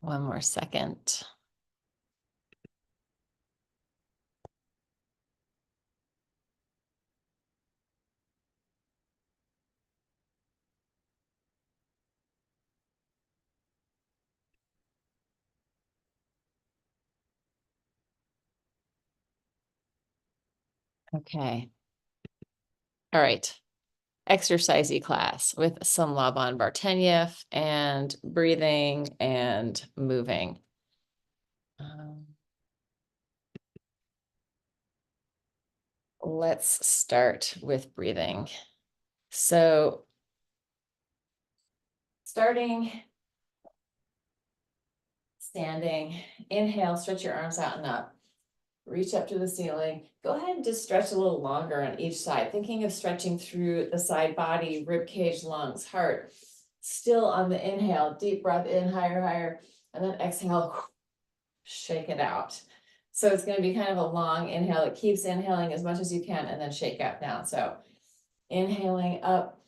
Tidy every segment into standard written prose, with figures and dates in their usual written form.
One more second. Okay. All right. Exercisey class with some Laban Bartenieff and breathing and moving. Let's start with breathing. So starting standing, inhale, stretch your arms out and up. Reach up to the ceiling. Go ahead and just stretch a little longer on each side, thinking of stretching through the side body, rib cage, lungs, heart. Still on the inhale, deep breath in, higher, higher, and then exhale, shake it out. So it's going to be kind of a long inhale. It keeps inhaling as much as you can and then shake out down. So inhaling up,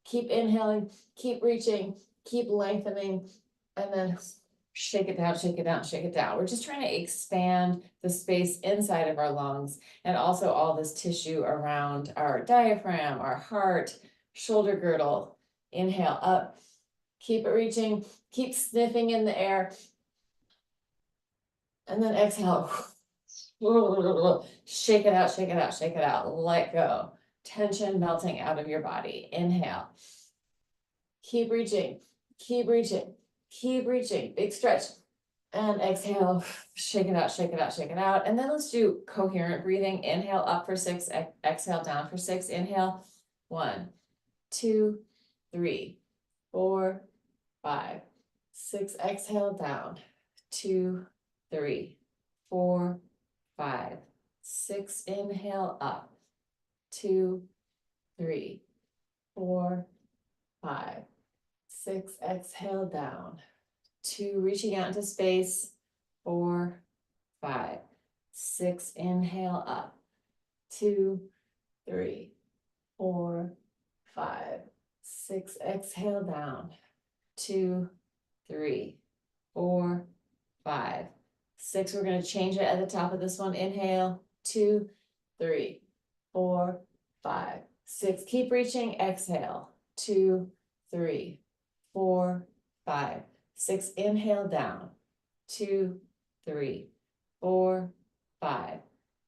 keep inhaling, keep reaching, keep lengthening, and then shake it down, shake it down, shake it down. We're just trying to expand the space inside of our lungs and also all this tissue around our diaphragm, our heart, shoulder girdle. Inhale up, keep it reaching, keep sniffing in the air, and then exhale. Shake it out, shake it out, shake it out. Let go. Tension melting out of your body. Inhale. Keep reaching, keep reaching, keep reaching. Big stretch. And exhale, shake it out, shake it out, shake it out. And then let's do coherent breathing. Inhale up for 6, exhale down for 6. Inhale, 1, 2, 3, 4, 5, 6. Exhale down, 2, 3, 4, 5, 6. Inhale up, 2, 3, 4, 5, 6. Exhale down, 2. Reaching out into space, 4, 5, 6. Inhale up, 2, 3, 4, 5, 6. Exhale down, 2, 3, 4, 5, 6. We're going to change it at the top of this one. Inhale, 2, 3, 4, 5, 6. Keep reaching. Exhale, 2, 3, 4, 5, 6. Inhale down, 2, 3, 4, 5,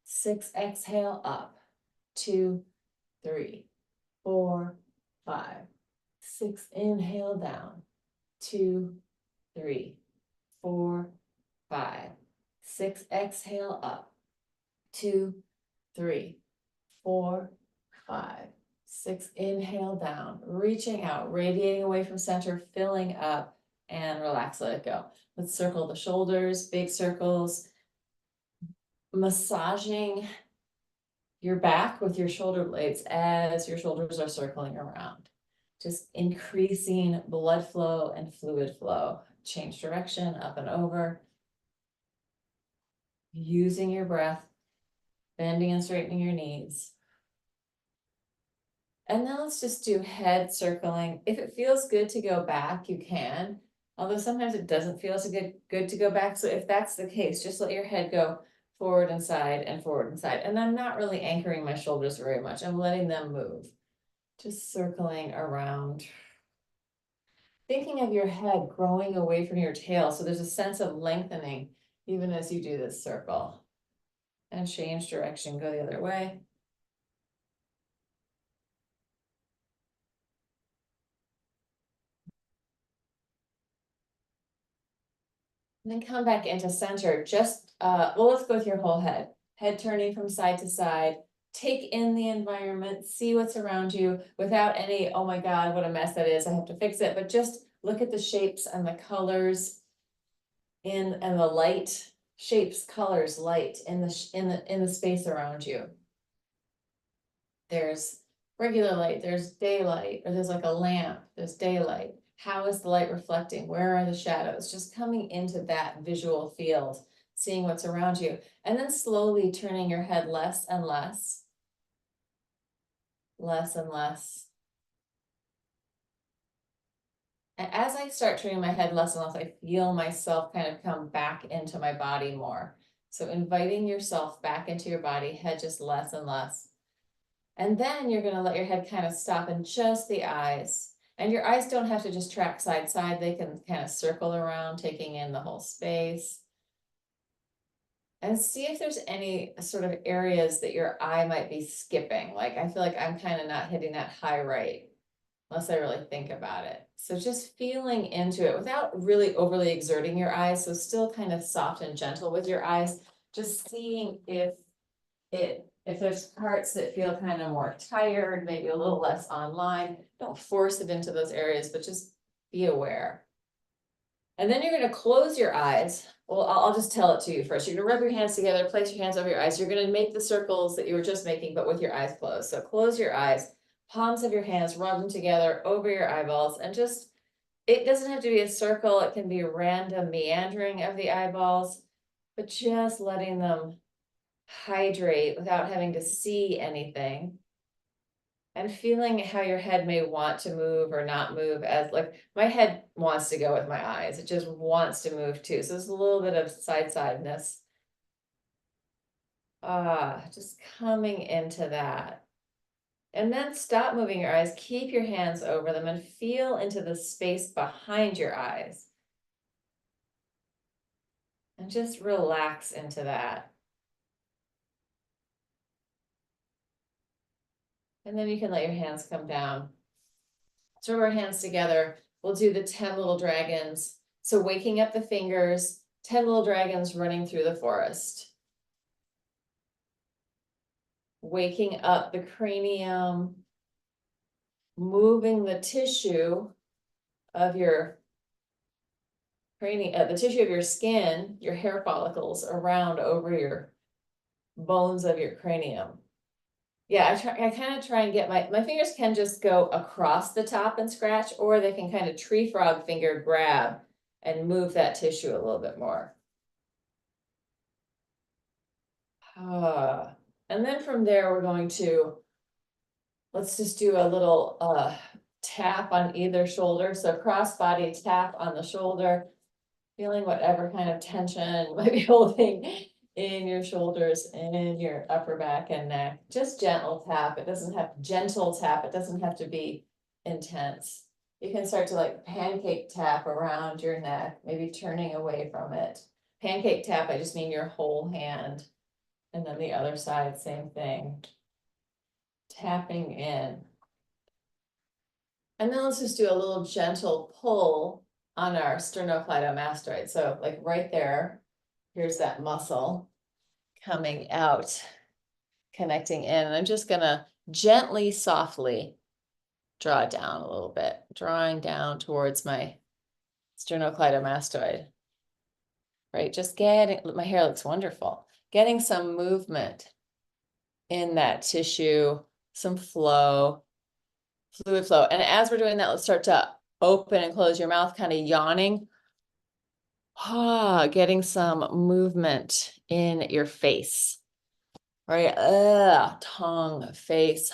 6. Exhale up, 2, 3, 4, 5, 6. Inhale down, 2, 3, 4, 5, 6. Exhale up, 2, 3, 4, 5, 6. Inhale down, reaching out, radiating away from center, filling up, and relax, let it go. Let's circle the shoulders, big circles, massaging your back with your shoulder blades as your shoulders are circling around. Just increasing blood flow and fluid flow. Change direction, up and over. Using your breath, bending and straightening your knees. And then let's just do head circling. If it feels good to go back, you can. Although sometimes it doesn't feel so good to go back. So if that's the case, just let your head go forward and side and forward and side. And I'm not really anchoring my shoulders very much. I'm letting them move. Just circling around. Thinking of your head growing away from your tail. So there's a sense of lengthening even as you do this circle. And change direction, go the other way. And then come back into center. Just, well, let's go with your whole head. Head turning from side to side. Take in the environment, see what's around you without any, oh my God, what a mess that is, I have to fix it. But just look at the shapes and the colors and the light, shapes, colors, light in the space around you. There's regular light, there's daylight, or there's like a lamp, there's daylight. How is the light reflecting? Where are the shadows? Just coming into that visual field, seeing what's around you, and then slowly turning your head less and less, less and less. And as I start turning my head less and less, I feel myself kind of come back into my body more. So inviting yourself back into your body, head just less and less. And then you're gonna let your head kind of stop and just the eyes. And your eyes don't have to just track side to side. They can kind of circle around, taking in the whole space. And see if there's any sort of areas that your eye might be skipping. Like I feel like I'm kind of not hitting that high right, unless I really think about it. So just feeling into it without really overly exerting your eyes. So still kind of soft and gentle with your eyes, just seeing if there's parts that feel kind of more tired, maybe a little less online, don't force it into those areas, but just be aware. And then you're gonna close your eyes. Well, I'll just tell it to you first. You're gonna rub your hands together, place your hands over your eyes. You're gonna make the circles that you were just making, but with your eyes closed. So close your eyes, palms of your hands, rub them together over your eyeballs, and just, it doesn't have to be a circle. It can be a random meandering of the eyeballs, but just letting them hydrate without having to see anything. And feeling how your head may want to move or not move, as like my head wants to go with my eyes. It just wants to move too. So there's a little bit of side-sideness. Just coming into that. And then stop moving your eyes. Keep your hands over them and feel into the space behind your eyes. And just relax into that. And then you can let your hands come down. So rub our hands together. We'll do the 10 little dragons. So waking up the fingers, 10 little dragons running through the forest. Waking up the cranium, moving the tissue of your cranium, the tissue of your skin, your hair follicles around over your bones of your cranium. Yeah, I kind of try and get my fingers can just go across the top and scratch, or they can kind of tree frog finger grab and move that tissue a little bit more. And then from there, we're going to, let's just do a little tap on either shoulder. So cross body tap on the shoulder, feeling whatever kind of tension you might be holding in your shoulders and your upper back and neck. Just gentle tap. It doesn't have gentle tap. It doesn't have to be intense. You can start to like pancake tap around your neck, maybe turning away from it. Pancake tap, I just mean your whole hand. And then the other side, same thing. Tapping in. And then let's just do a little gentle pull on our sternocleidomastoid. So like right there, here's that muscle coming out, connecting in. And I'm just gonna gently, softly draw it down a little bit, drawing down towards my sternocleidomastoid. Right, just getting, my hair looks wonderful. Getting some movement in that tissue, some flow, fluid flow. And as we're doing that, let's start to open and close your mouth, kind of yawning. Getting some movement in your face, right? Tongue, face,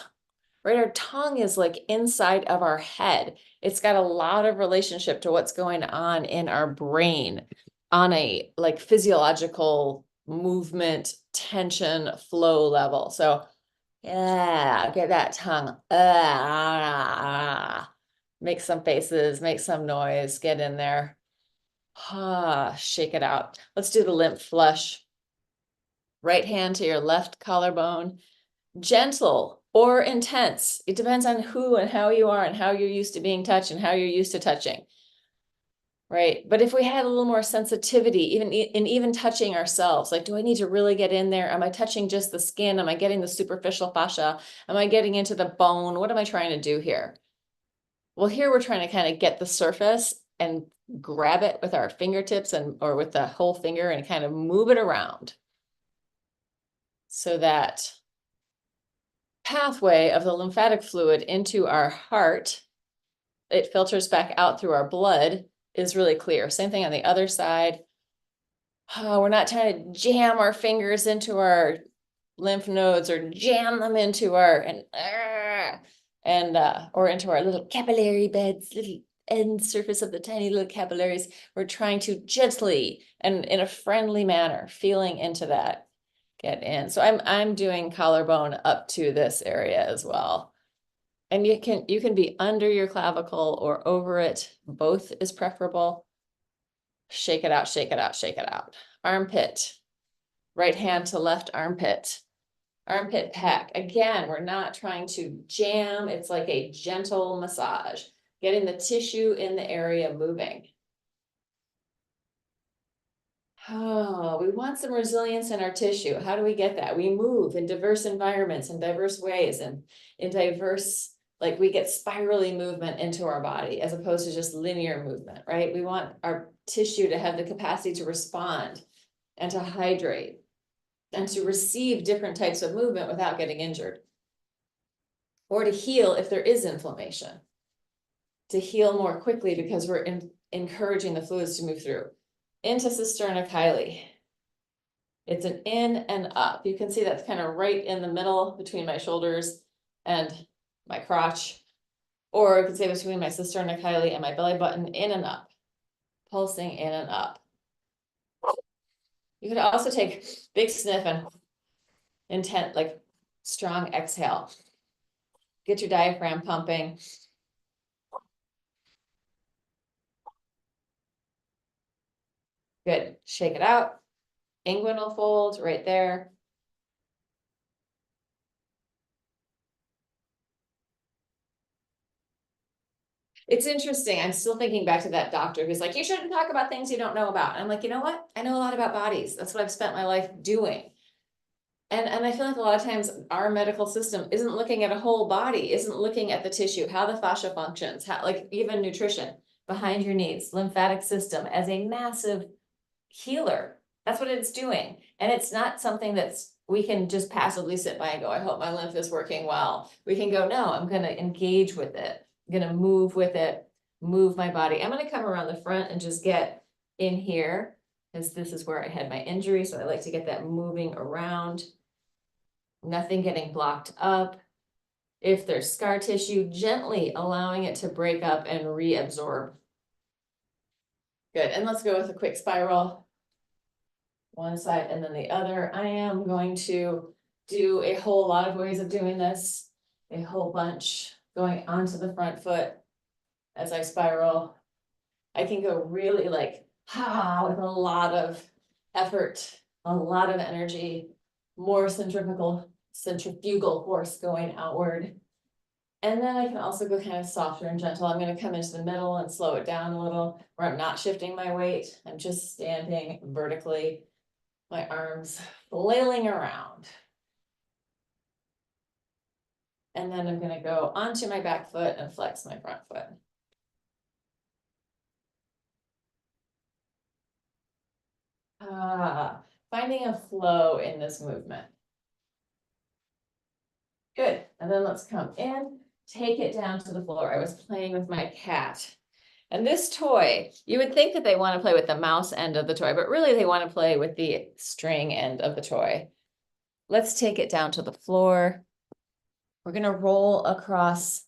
right? Our tongue is like inside of our head. It's got a lot of relationship to what's going on in our brain on a like physiological movement, tension, flow level. So yeah, get that tongue. Make some faces, make some noise, get in there. Shake it out. Let's do the lymph flush. Right hand to your left collarbone. Gentle or intense. It depends on who and how you are and how you're used to being touched and how you're used to touching. Right. But if we had a little more sensitivity, even touching ourselves, like, do I need to really get in there? Am I touching just the skin? Am I getting the superficial fascia? Am I getting into the bone? What am I trying to do here? Well, here we're trying to kind of get the surface and grab it with our fingertips or with the whole finger and kind of move it around so that pathway of the lymphatic fluid into our heart, it filters back out through our blood, is really clear. Same thing on the other side. We're not trying to jam our fingers into our lymph nodes or jam them into our or into our little capillary beds, little end surface of the tiny little capillaries. We're trying to gently and in a friendly manner, feeling into that, get in. So I'm doing collarbone up to this area as well. And you can be under your clavicle or over it. Both is preferable. Shake it out, shake it out, shake it out. Armpit, right hand to left armpit. Armpit pack. Again, we're not trying to jam. It's like a gentle massage, getting the tissue in the area moving. Oh, we want some resilience in our tissue. How do we get that? We move in diverse environments in diverse ways and in diverse, like we get spirally movement into our body as opposed to just linear movement, right? We want our tissue to have the capacity to respond and to hydrate and to receive different types of movement without getting injured, or to heal if there is inflammation, to heal more quickly because we're encouraging the fluids to move through. Into sternochyli. It's an in and up. You can see that's kind of right in the middle between my shoulders and my crotch, or you can say between my sternochyli and my belly button, in and up, pulsing in and up. You could also take big sniff and intent, like strong exhale. Get your diaphragm pumping. Good. Shake it out. Inguinal fold right there. It's interesting. I'm still thinking back to that doctor who's like, you shouldn't talk about things you don't know about. And I'm like, you know what? I know a lot about bodies. That's what I've spent my life doing. And I feel like a lot of times our medical system isn't looking at a whole body, isn't looking at the tissue, how the fascia functions, how, like even nutrition, behind your knees, lymphatic system as a massive healer. That's what it's doing. And it's not something that's we can just passively sit by and go, I hope my lymph is working well. We can go, no, I'm going to engage with it. I'm going to move with it, move my body. I'm going to come around the front and just get in here, because this is where I had my injury. So I like to get that moving around. Nothing getting blocked up. If there's scar tissue, gently allowing it to break up and reabsorb. Good. And let's go with a quick spiral. One side and then the other. I am going to do a whole lot of ways of doing this, a whole bunch going onto the front foot as I spiral. I can go really like, with a lot of effort, a lot of energy, more centrifugal force going outward. And then I can also go kind of softer and gentle. I'm going to come into the middle and slow it down a little, where I'm not shifting my weight. I'm just standing vertically, my arms flailing around. And then I'm going to go onto my back foot and flex my front foot. Finding a flow in this movement. Good. And then let's come in, take it down to the floor. I was playing with my cat. And this toy, you would think that they want to play with the mouse end of the toy, but really they want to play with the string end of the toy. Let's take it down to the floor. We're going to roll across,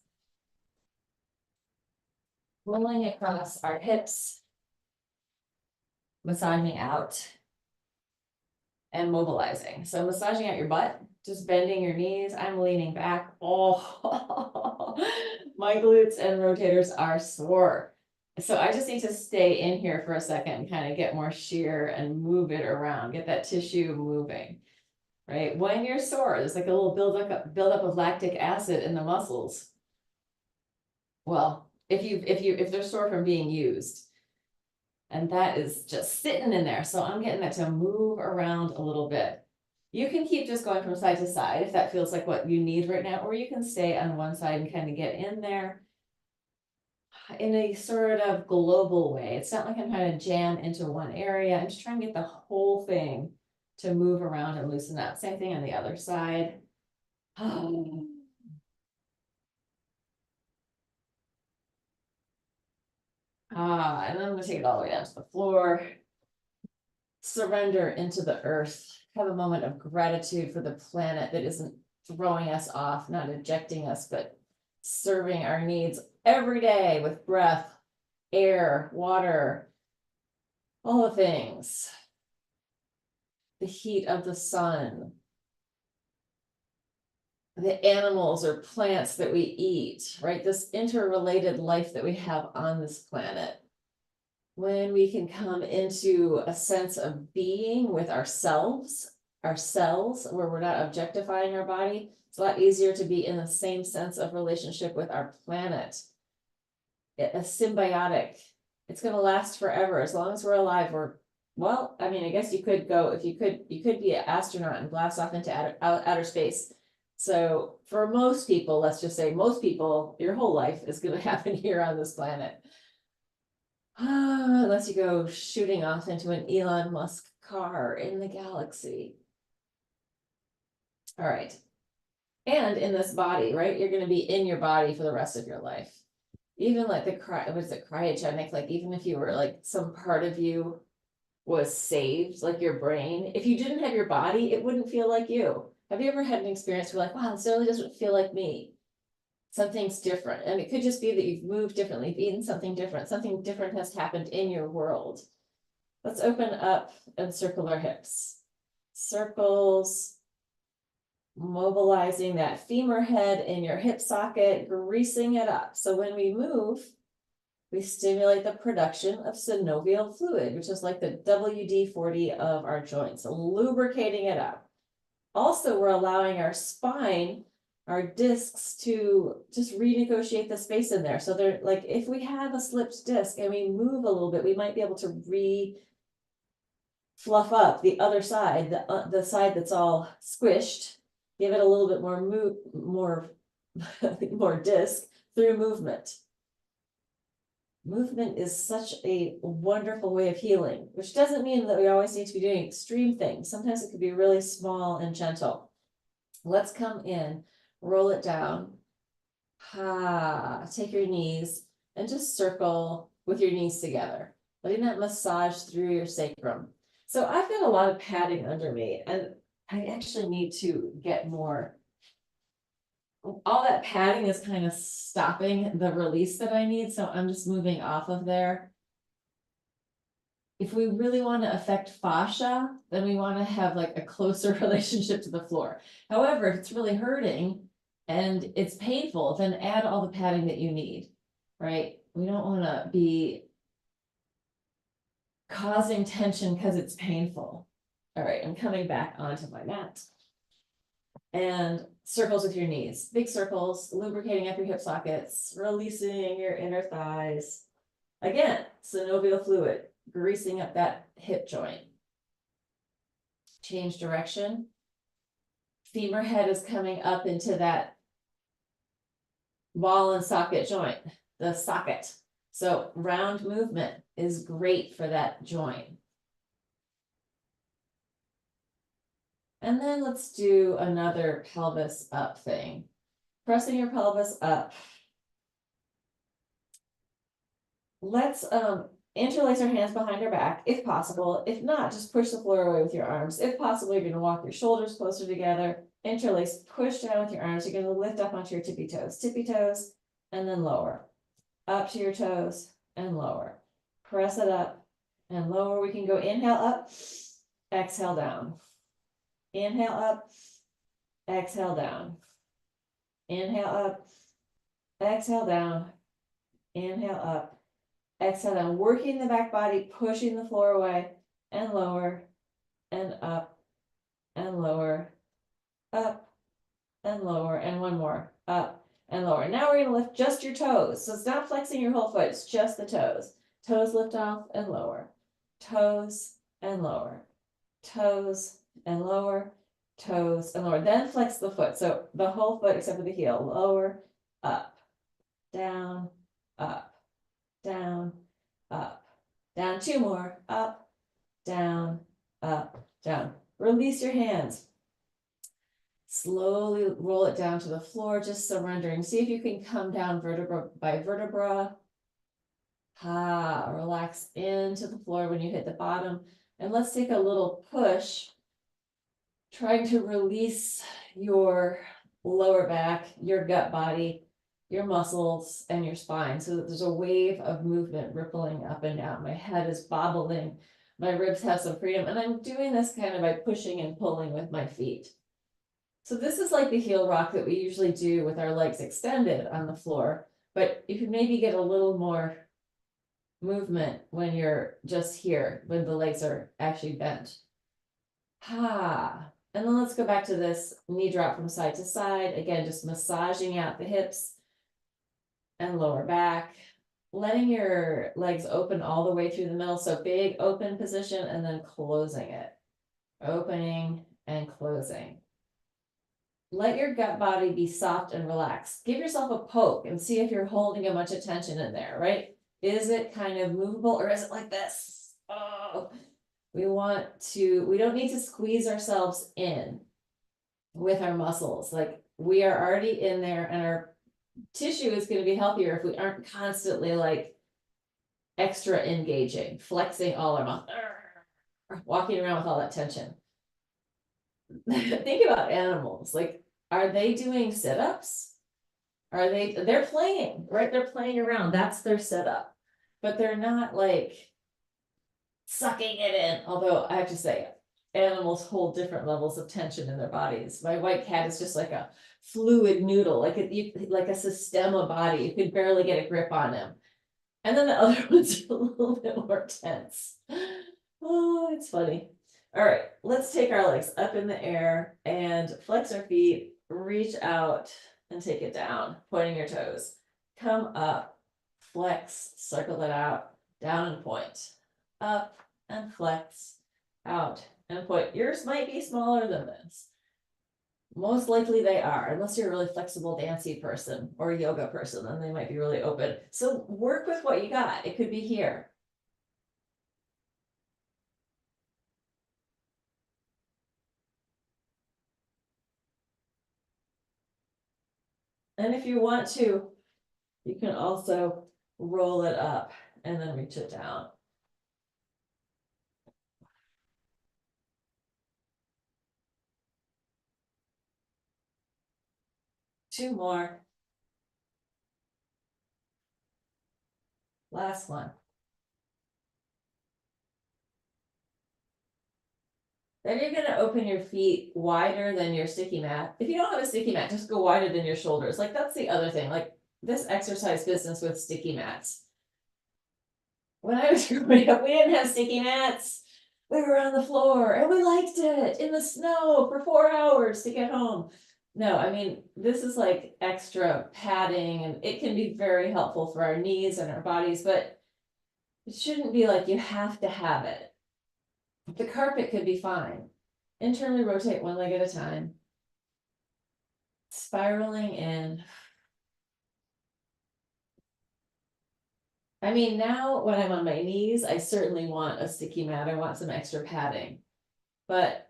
rolling across our hips, massaging out and mobilizing. So massaging out your butt, just bending your knees. I'm leaning back. Oh, my glutes and rotators are sore. So I just need to stay in here for a second and kind of get more shear and move it around, get that tissue moving, right? When you're sore, there's like a little buildup of lactic acid in the muscles. Well, if they're sore from being used, and that is just sitting in there. So I'm getting that to move around a little bit. You can keep just going from side to side if that feels like what you need right now, or you can stay on one side and kind of get in there in a sort of global way. It's not like I'm trying to jam into one area. I'm just trying to get the whole thing to move around and loosen up. Same thing on the other side. And then I'm going to take it all the way down to the floor. Surrender into the earth. Have a moment of gratitude for the planet that isn't throwing us off, not ejecting us, but serving our needs every day with breath, air, water, all the things. The heat of the sun. The animals or plants that we eat, right? This interrelated life that we have on this planet. When we can come into a sense of being with ourselves, where we're not objectifying our body, it's a lot easier to be in the same sense of relationship with our planet. A symbiotic, it's going to last forever. As long as we're alive, well, I mean, I guess you could go, if you could be an astronaut and blast off into outer space. So for most people, let's just say most people, your whole life is going to happen here on this planet. Unless you go shooting off into an Elon Musk car in the galaxy. All right. And in this body, right? You're going to be in your body for the rest of your life. Even like cryogenic, like even if you were like some part of you was saved, like your brain, if you didn't have your body, it wouldn't feel like you. Have you ever had an experience where like, wow, this really doesn't feel like me? Something's different. And it could just be that you've moved differently, you've eaten something different has happened in your world. Let's open up and circle our hips. Circles, mobilizing that femur head in your hip socket, greasing it up. So when we move, we stimulate the production of synovial fluid, which is like the WD-40 of our joints, so lubricating it up. Also, we're allowing our spine, our discs to just renegotiate the space in there. So they're like, if we have a slipped disc and we move a little bit, we might be able to fluff up the other side, the side that's all squished, give it a little bit more disc through movement. Movement is such a wonderful way of healing, which doesn't mean that we always need to be doing extreme things. Sometimes it could be really small and gentle. Let's come in, roll it down. Take your knees and just circle with your knees together, letting that massage through your sacrum. So I've got a lot of padding under me, and I actually need to get more. All that padding is kind of stopping the release that I need, so I'm just moving off of there. If we really want to affect fascia, then we want to have like a closer relationship to the floor. However, if it's really hurting and it's painful, then add all the padding that you need, right? We don't want to be causing tension because it's painful. All right, I'm coming back onto my mat. And circles with your knees, big circles, lubricating up your hip sockets, releasing your inner thighs. Again, synovial fluid, greasing up that hip joint. Change direction. Femur head is coming up into that ball and socket joint, the socket. So round movement is great for that joint. And then let's do another pelvis up thing. Pressing your pelvis up. Let's interlace our hands behind our back, if possible. If not, just push the floor away with your arms. If possible, you're going to walk your shoulders closer together, interlace, push down with your arms. You're going to lift up onto your tippy toes, and then lower. Up to your toes and lower. Press it up and lower. We can go inhale up, exhale down. Inhale up, exhale down. Inhale up, exhale down. Inhale up, exhale down. Working the back body, pushing the floor away and lower and up and lower, up and lower. And one more, up and lower. Now we're going to lift just your toes. So it's not flexing your whole foot, it's just the toes. Toes lift off and lower. Toes and lower. Toes and lower. Toes and lower. Then flex the foot. So the whole foot except for the heel. Lower, up, down, up, down, up, down. Two more. Up, down, down. Release your hands. Slowly roll it down to the floor, just surrendering. See if you can come down vertebra by vertebra. Relax into the floor when you hit the bottom. And let's take a little push, trying to release your lower back, your gut body, your muscles and your spine so that there's a wave of movement rippling up and down. My head is bobbling, my ribs have some freedom, and I'm doing this kind of by pushing and pulling with my feet. So this is like the heel rock that we usually do with our legs extended on the floor, but you can maybe get a little more movement when you're just here, when the legs are actually bent. Ha. And then let's go back to this knee drop from side to side. Again, just massaging out the hips and lower back, letting your legs open all the way through the middle. So big open position and then closing it, opening and closing. Let your gut body be soft and relaxed. Give yourself a poke and see if you're holding a bunch of tension in there, right? Is it kind of movable or is it like this? Oh, we don't need to squeeze ourselves in with our muscles. Like we are already in there and our tissue is going to be healthier if we aren't constantly like extra engaging, flexing all our muscles, walking around with all that tension. Think about animals. Like, are they doing sit-ups? They're playing, right? They're playing around. That's their setup. But they're not like sucking it in. Although I have to say, animals hold different levels of tension in their bodies. My white cat is just like a fluid noodle, like a systema body. You could barely get a grip on him. And then the other ones are a little bit more tense. Oh, it's funny. All right, let's take our legs up in the air and flex our feet, reach out and take it down, pointing your toes. Come up, flex, circle it out, down and point. Up and flex, out and point. Yours might be smaller than this. Most likely they are, unless you're a really flexible dancey person or a yoga person, then they might be really open. So work with what you got. It could be here. And if you want to, you can also roll it up and then reach it down. Two more. Last one. Then you're going to open your feet wider than your sticky mat. If you don't have a sticky mat, just go wider than your shoulders. Like that's the other thing, like this exercise business with sticky mats. When I was growing up, we didn't have sticky mats. We were on the floor and we liked it in the snow for 4 hours to get home. No, I mean, this is like extra padding and it can be very helpful for our knees and our bodies, but it shouldn't be like you have to have it. The carpet could be fine. Internally rotate one leg at a time. Spiraling in. I mean, now when I'm on my knees, I certainly want a sticky mat. I want some extra padding. But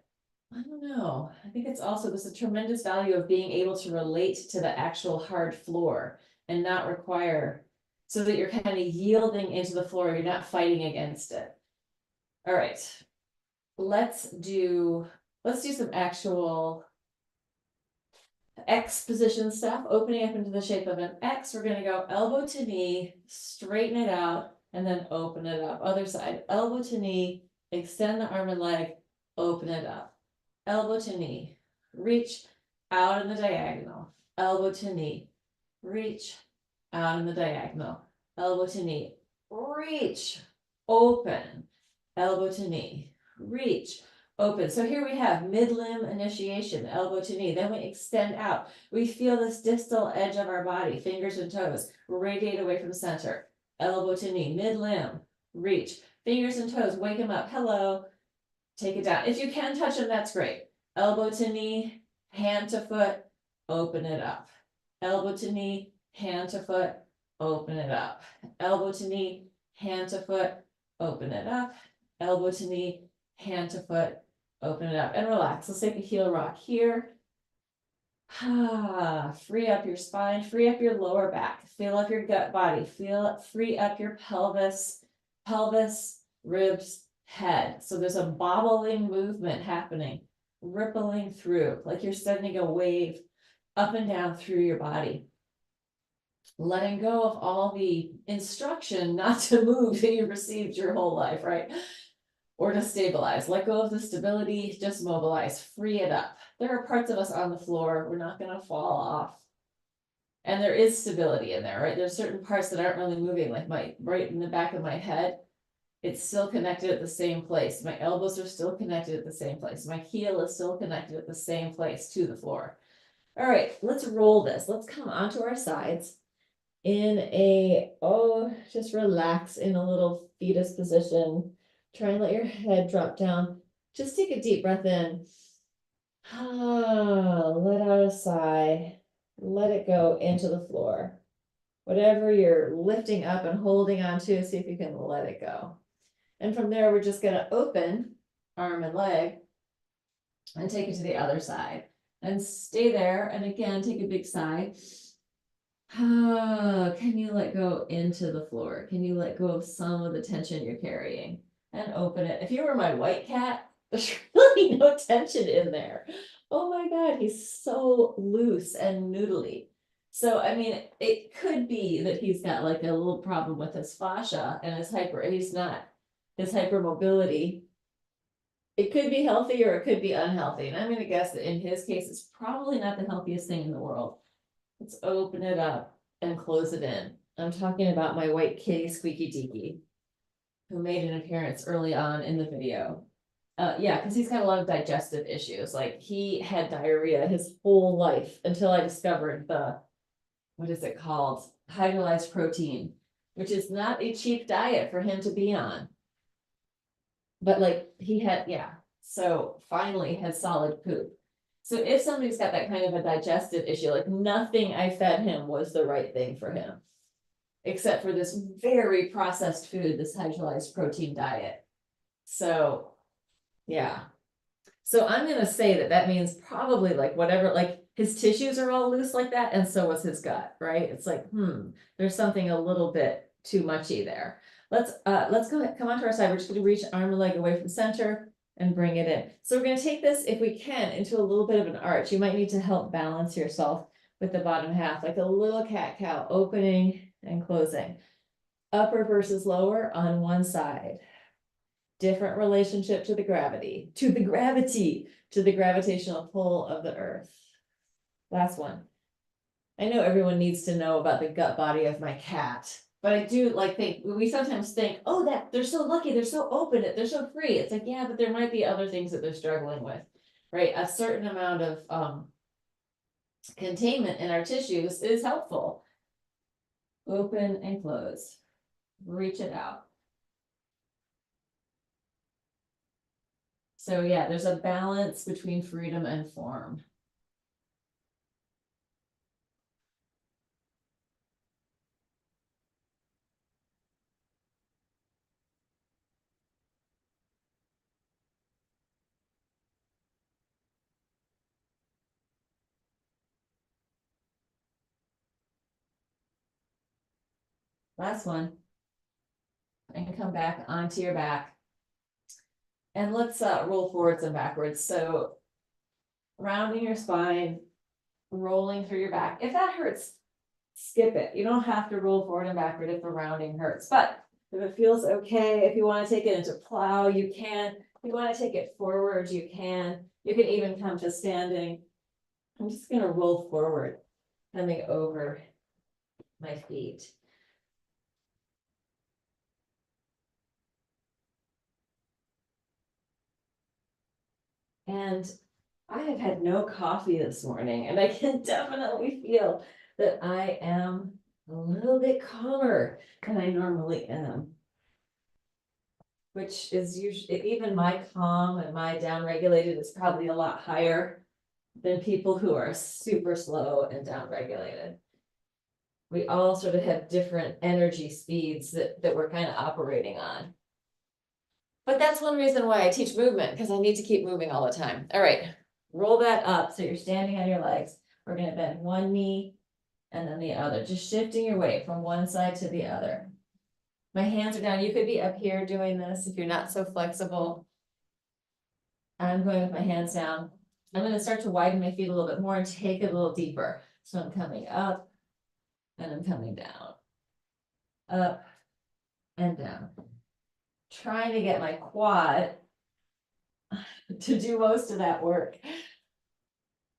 I don't know. I think it's also, there's a tremendous value of being able to relate to the actual hard floor and not require, so that you're kind of yielding into the floor. You're not fighting against it. All right. Let's do some actual X position stuff, opening up into the shape of an X. We're going to go elbow to knee, straighten it out, and then open it up. Other side, elbow to knee, extend the arm and leg, open it up. Elbow to knee, reach out in the diagonal. Elbow to knee, reach out in the diagonal. Elbow to knee, reach, open. Elbow to knee, reach, open. So here we have mid-limb initiation, elbow to knee. Then we extend out. We feel this distal edge of our body, fingers and toes, radiate away from center. Elbow to knee, mid-limb, reach. Fingers and toes, wake them up. Hello. Take it down. If you can touch them, that's great. Elbow to knee, hand to foot, open it up. Elbow to knee, hand to foot, open it up. Elbow to knee, hand to foot, open it up. Elbow to knee, hand to foot, open it up and relax. Let's take a heel rock here. Free up your spine, free up your lower back, feel up your gut body, free up your pelvis, ribs, head. So there's a bobbling movement happening, rippling through, like you're sending a wave up and down through your body. letting go of all the instruction not to move that you've received your whole life, right? Or to stabilize, let go of the stability, just mobilize, free it up. There are parts of us on the floor, we're not gonna fall off. And there is stability in there, right? There's certain parts that aren't really moving, like right in the back of my head. It's still connected at the same place. My elbows are still connected at the same place. My heel is still connected at the same place to the floor. All right, let's roll this. Let's come onto our sides in just relax in a little fetus position. Try and let your head drop down. Just take a deep breath in. Let out a sigh. Let it go into the floor. Whatever you're lifting up and holding on to, see if you can let it go. And from there, we're just gonna open arm and leg and take it to the other side and stay there. And again, take a big sigh. Can you let go into the floor? Can you let go of some of the tension you're carrying and open it? If you were my white cat, there's really no tension in there. Oh my God, he's so loose and noodly. So, I mean, it could be that he's got like a little problem with his fascia and his hypermobility. It could be healthy or it could be unhealthy. And I'm going to guess that in his case, it's probably not the healthiest thing in the world. Let's open it up and close it in. I'm talking about my white kitty Squeaky Deaky, who made an appearance early on in the video. Yeah, because he's got a lot of digestive issues. Like he had diarrhea his whole life until I discovered what is it called? Hydrolyzed protein, which is not a cheap diet for him to be on. But like so finally had solid poop. So if somebody's got that kind of a digestive issue, like nothing I fed him was the right thing for him, except for this very processed food, this hydrolyzed protein diet. So, yeah. So I'm going to say that means probably like whatever, like his tissues are all loose like that. And so was his gut, right? It's like, there's something a little bit too muchy there. Let's go ahead, come onto our side. We're just going to reach arm and leg away from center and bring it in. So we're going to take this, if we can, into a little bit of an arch. You might need to help balance yourself with the bottom half, like a little cat-cow, opening and closing. Upper versus lower on one side. Different relationship to the gravity, to the gravitational pull of the earth. Last one. I know everyone needs to know about the gut body of my cat. But I do we sometimes think, oh, that they're so lucky, they're so open, they're so free. It's like, yeah, but there might be other things that they're struggling with, right? A certain amount of containment in our tissues is helpful. Open and close, reach it out. So yeah, there's a balance between freedom and form. Last one. And come back onto your back. And let's roll forwards and backwards. So rounding your spine, rolling through your back. If that hurts, skip it. You don't have to roll forward and backward if the rounding hurts. But if it feels okay, if you want to take it into plow, you can. If you want to take it forward, you can. You can even come to standing. I'm just going to roll forward, coming over my feet. And I have had no coffee this morning, and I can definitely feel that I am a little bit calmer than I normally am. Which is usually, even my calm and my downregulated is probably a lot higher than people who are super slow and downregulated. We all sort of have different energy speeds that we're kind of operating on. But that's one reason why I teach movement, because I need to keep moving all the time. All right, roll that up. So you're standing on your legs. We're going to bend one knee and then the other, just shifting your weight from one side to the other. My hands are down. You could be up here doing this if you're not so flexible. I'm going with my hands down. I'm going to start to widen my feet a little bit more and take it a little deeper. So I'm coming up And I'm coming down, up and down. Trying to get my quad to do most of that work,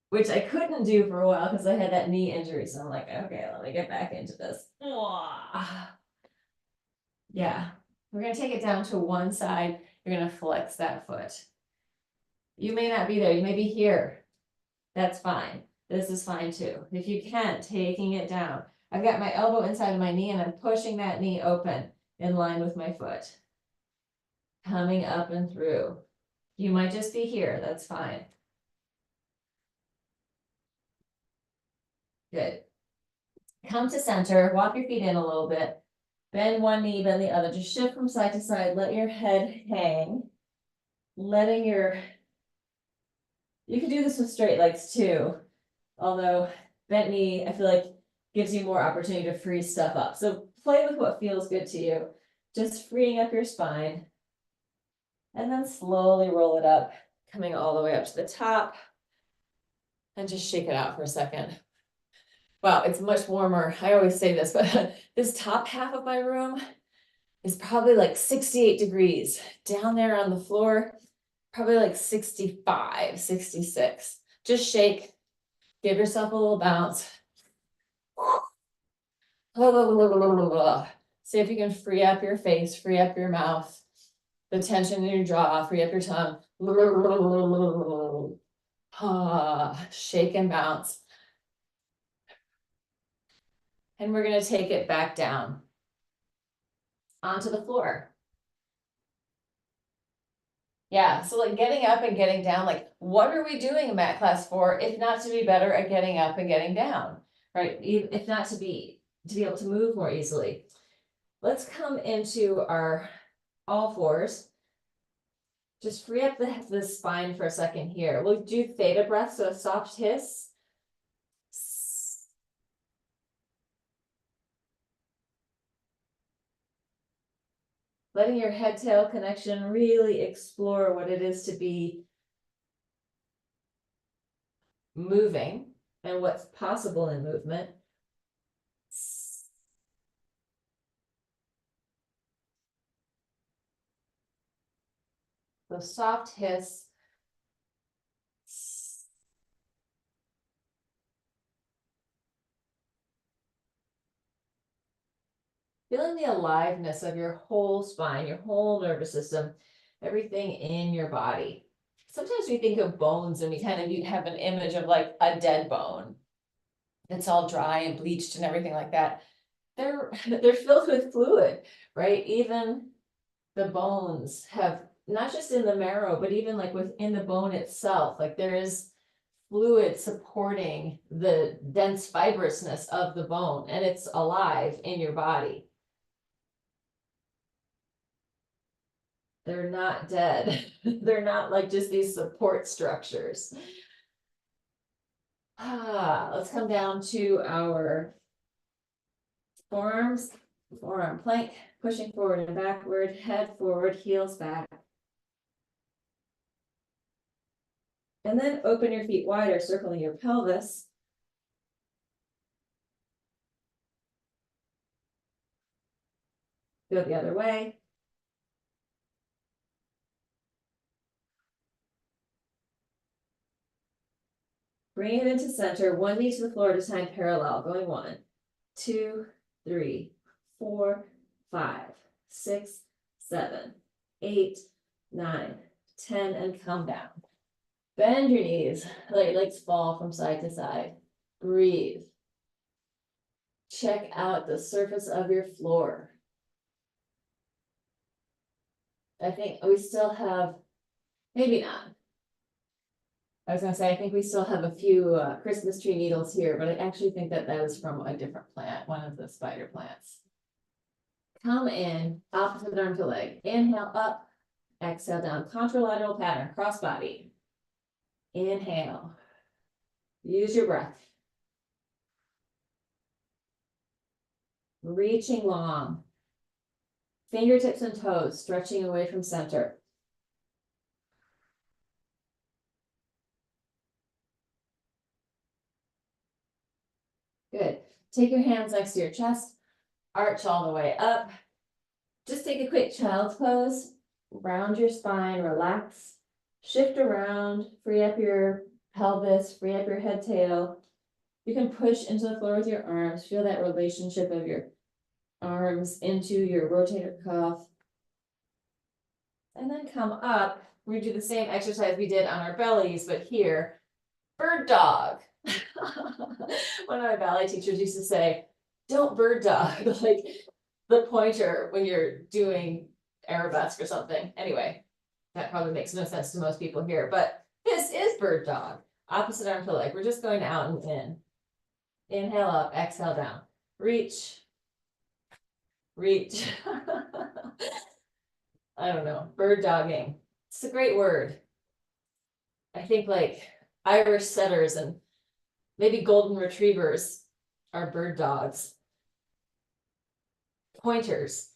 which I couldn't do for a while because I had that knee injury. So I'm like, okay, let me get back into this. Yeah, we're gonna take it down to one side. You're gonna flex that foot. You may not be there, you may be here. That's fine. This is fine too. If you can, taking it down. I've got my elbow inside of my knee and I'm pushing that knee open in line with my foot. Coming up and through. You might just be here, that's fine. Good. Come to center, walk your feet in a little bit. Bend one knee, bend the other. Just shift from side to side. Let your head hang. Letting your, you can do this with straight legs too. Although bent knee, I feel like gives you more opportunity to free stuff up. So play with what feels good to you. Just freeing up your spine. And then slowly roll it up, coming all the way up to the top. And just shake it out for a second. Wow, it's much warmer. I always say this, but this top half of my room is probably like 68 degrees. Down there on the floor, probably like 65, 66. Just shake, give yourself a little bounce. See if you can free up your face, free up your mouth, the tension in your jaw, free up your tongue. Shake and bounce. And we're going to take it back down onto the floor. Yeah, so like getting up and getting down, like what are we doing in mat class for if not to be better at getting up and getting down, right? If not to be able to move more easily. Let's come into our all fours. Just free up the spine for a second here. We'll do theta breath, so a soft hiss. Letting your head-tail connection really explore what it is to be moving and what's possible in movement. So soft hiss. Feeling the aliveness of your whole spine, your whole nervous system, everything in your body. Sometimes we think of bones and we kind of have an image of like a dead bone. It's all dry and bleached and everything like that. They're filled with fluid, right? Even the bones have, not just in the marrow, but even like within the bone itself, like there is fluid supporting the dense fibrousness of the bone, and it's alive in your body. They're not dead. They're not like just these support structures. Let's come down to our forearms, forearm plank, pushing forward and backward, head forward, heels back. And then open your feet wider, circling your pelvis. Go the other way. Bring it into center, one knee to the floor at a time, parallel, going 1, 2, 3, 4, 5, 6, 7, 8, 9, 10, and come down. Bend your knees, let your legs fall from side to side. Breathe. Check out the surface of your floor. I think we still have, maybe not. I was gonna say, I think we still have a few Christmas tree needles here, but I actually think that that is from a different plant, one of the spider plants. Come in, opposite arm to leg. Inhale up, exhale down. Contralateral pattern, cross body. Inhale. Use your breath. Reaching long. Fingertips and toes stretching away from center. Good. Take your hands next to your chest, arch all the way up. Just take a quick child's pose, round your spine, relax, shift around, free up your pelvis, free up your head, tail. You can push into the floor with your arms, feel that relationship of your arms into your rotator cuff. And then come up, we do the same exercise we did on our bellies, but here, bird dog. One of my ballet teachers used to say, don't bird dog, like the pointer when you're doing arabesque or something. Anyway, that probably makes no sense to most people here, but this is bird dog. Opposite arm to leg. We're just going out and in. Inhale up, exhale down. Reach. Reach. I don't know, bird dogging. It's a great word. I think like Irish setters and maybe golden retrievers are bird dogs. Pointers.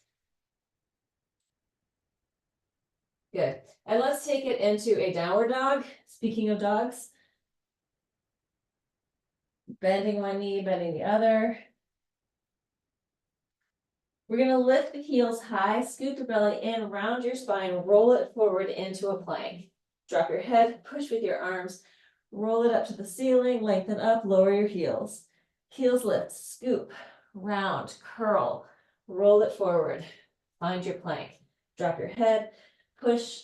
Good. And let's take it into a downward dog. Speaking of dogs. Bending one knee, bending the other. We're going to lift the heels high, scoop your belly in, round your spine, roll it forward into a plank. Drop your head, push with your arms, roll it up to the ceiling, lengthen up, lower your heels. Heels lift, scoop, round, curl, roll it forward, find your plank. Drop your head, push,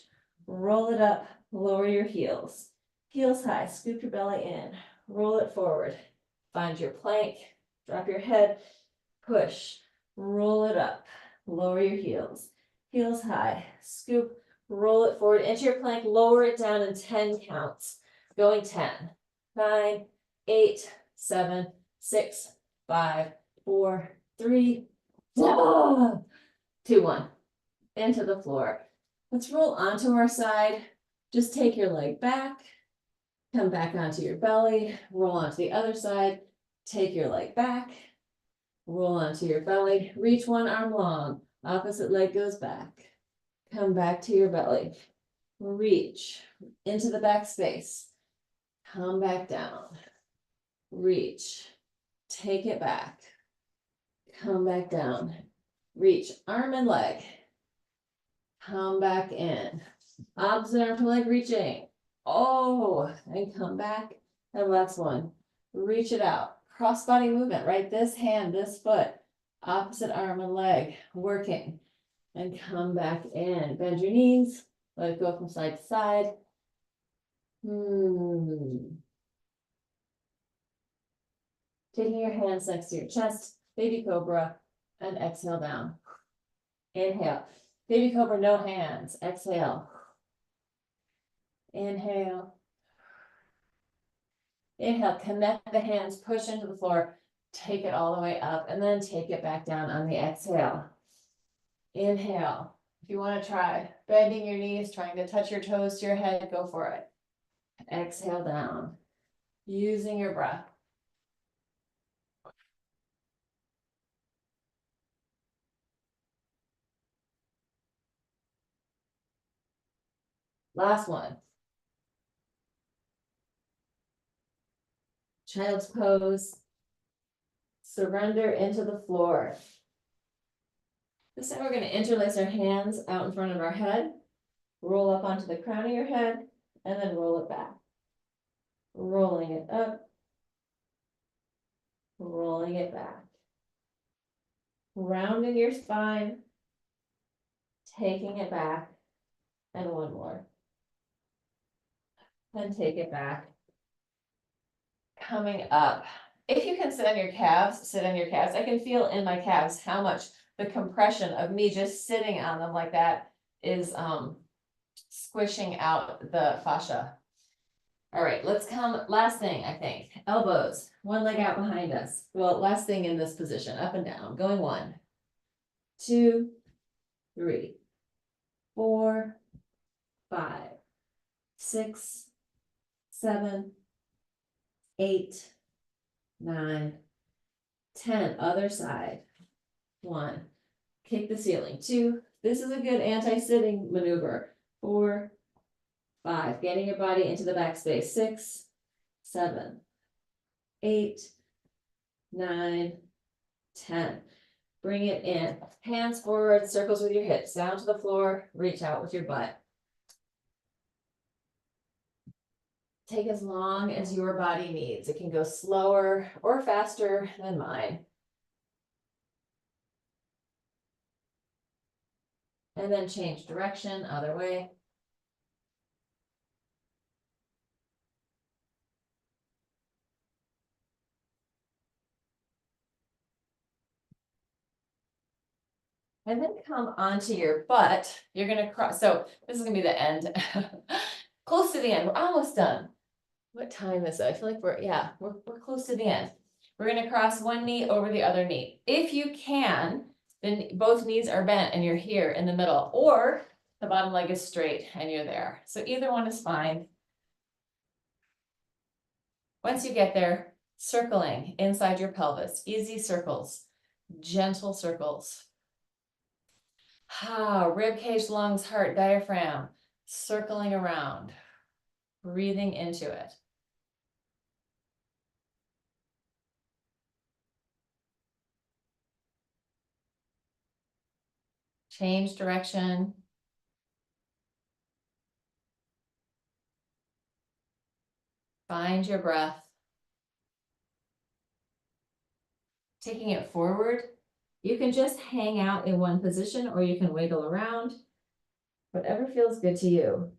roll it up, lower your heels. Heels high, scoop your belly in, roll it forward, find your plank, drop your head, push, roll it up, lower your heels. Heels high, scoop, roll it forward into your plank, lower it down in 10 counts. Going 10, 9, 8, 7, 6, 5, 4, 3, 2, 1. Into the floor. Let's roll onto our side. Just take your leg back, come back onto your belly, roll onto the other side, take your leg back, roll onto your belly, reach one arm long, opposite leg goes back. Come back to your belly, reach into the back space, come back down, reach, take it back, come back down, reach arm and leg, come back in, opposite arm to leg reaching, oh, and come back, and last one, reach it out. Cross-body movement, right? This hand, this foot, opposite arm and leg, working. And come back in. Bend your knees. Let it go from side to side. Taking your hands next to your chest, baby cobra, and exhale down. Inhale. Baby cobra, no hands. Exhale. Inhale. Inhale, connect the hands, push into the floor, take it all the way up, and then take it back down on the exhale. Inhale. If you want to try bending your knees, trying to touch your toes to your head, go for it. Exhale down, using your breath. Last one. Child's pose. Surrender into the floor. This time we're going to interlace our hands out in front of our head, roll up onto the crown of your head, and then roll it back. Rolling it up, rolling it back. Rounding your spine, taking it back, and one more. And take it back. Coming up. If you can sit on your calves, sit on your calves. I can feel in my calves how much the compression of me just sitting on them like that is squishing out the fascia. All right, let's come, last thing, I think, elbows, one leg out behind us. Well, last thing in this position, up and down, going 1, 2, 3, 4, 5, 6, 7, 8, 9, 10, other side. 1, kick the ceiling. 2, this is a good anti-sitting maneuver. 4, 5, getting your body into the back space. 6, 7, 8, 9, 10. Bring it in. Hands forward, circles with your hips, down to the floor, reach out with your butt. Take as long as your body needs. It can go slower or faster than mine. And then change direction, other way. And then come onto your butt. You're gonna cross, so this is gonna be the end. Close to the end, we're almost done. What time is it? I feel like we're close to the end. We're gonna cross one knee over the other knee. If you can, then both knees are bent and you're here in the middle, or the bottom leg is straight and you're there. So either one is fine. Once you get there, circling inside your pelvis, easy circles, gentle circles. Rib cage, lungs, heart, diaphragm, circling around, breathing into it. Change direction. Find your breath. Taking it forward, you can just hang out in one position or you can wiggle around, whatever feels good to you.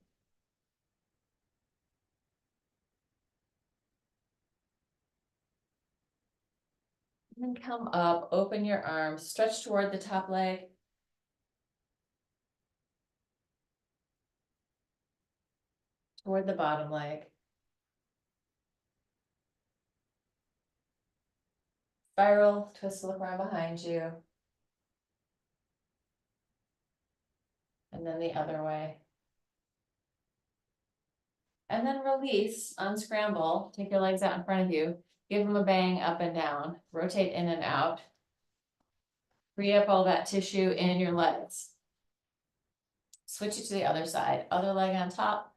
And then come up, open your arms, stretch toward the top leg. Toward the bottom leg. Spiral, twist, look around behind you. And then the other way. And then release, unscramble, take your legs out in front of you, give them a bang up and down, rotate in and out. Free up all that tissue in your legs. Switch it to the other side, other leg on top.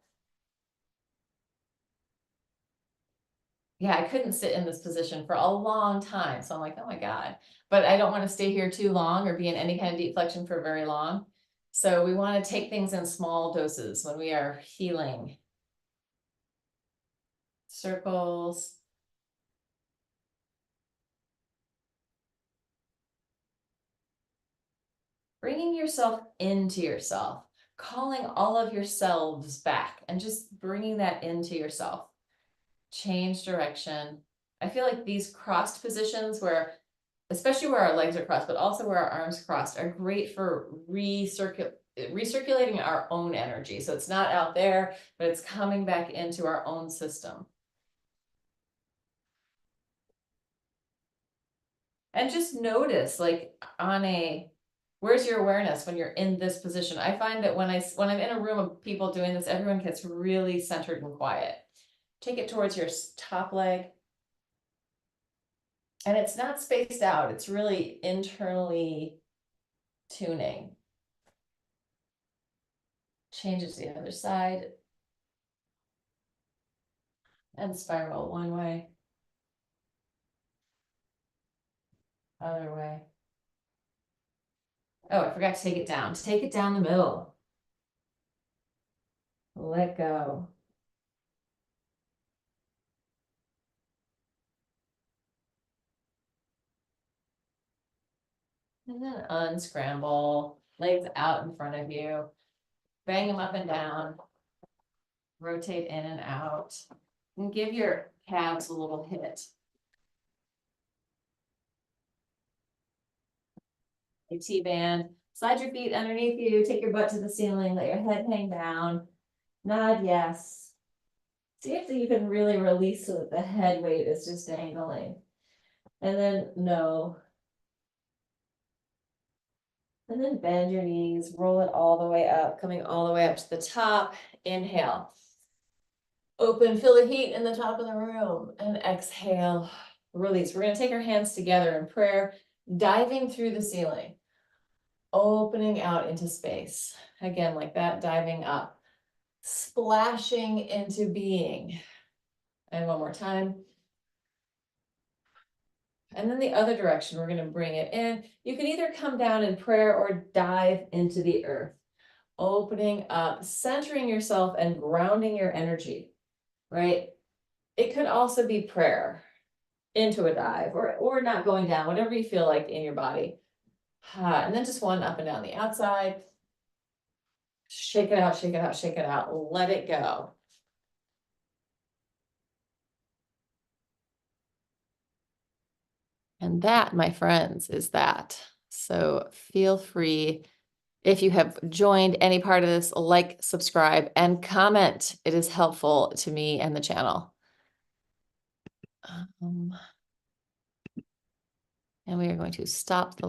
Yeah, I couldn't sit in this position for a long time. So I'm like, oh my God, but I don't want to stay here too long or be in any kind of deep flexion for very long. So we want to take things in small doses when we are healing. Circles. Bringing yourself into yourself, calling all of yourselves back and just bringing that into yourself. Change direction. I feel like these crossed positions where, especially where our legs are crossed, but also where our arms crossed, are great for recirculating our own energy. So it's not out there, but it's coming back into our own system. And just notice, like where's your awareness when you're in this position? I find that when I'm in a room of people doing this, everyone gets really centered and quiet. Take it towards your top leg. And it's not spaced out. It's really internally tuning. Change it to the other side. And spiral one way. Other way. Oh, I forgot to take it down. Take it down the middle. Let go. And then unscramble, legs out in front of you, bang them up and down, rotate in and out, and give your calves a little hit. A T-band, slide your feet underneath you, take your butt to the ceiling, let your head hang down, nod yes. See if you can really release so that the head weight is just dangling. And then no. And then bend your knees, roll it all the way up, coming all the way up to the top. Inhale. Open, feel the heat in the top of the room. And exhale, release. We're going to take our hands together in prayer, diving through the ceiling. Opening out into space. Again, like that, diving up. Splashing into being. And one more time. And then the other direction, we're gonna bring it in. You can either come down in prayer or dive into the earth, opening up, centering yourself and grounding your energy, right? It could also be prayer into a dive or not going down, whatever you feel like in your body. And then just one up and down the outside. Shake it out, shake it out, shake it out. Let it go. And that, my friends, is that. So feel free, if you have joined any part of this, like, subscribe, and comment. It is helpful to me and the channel. And we are going to stop the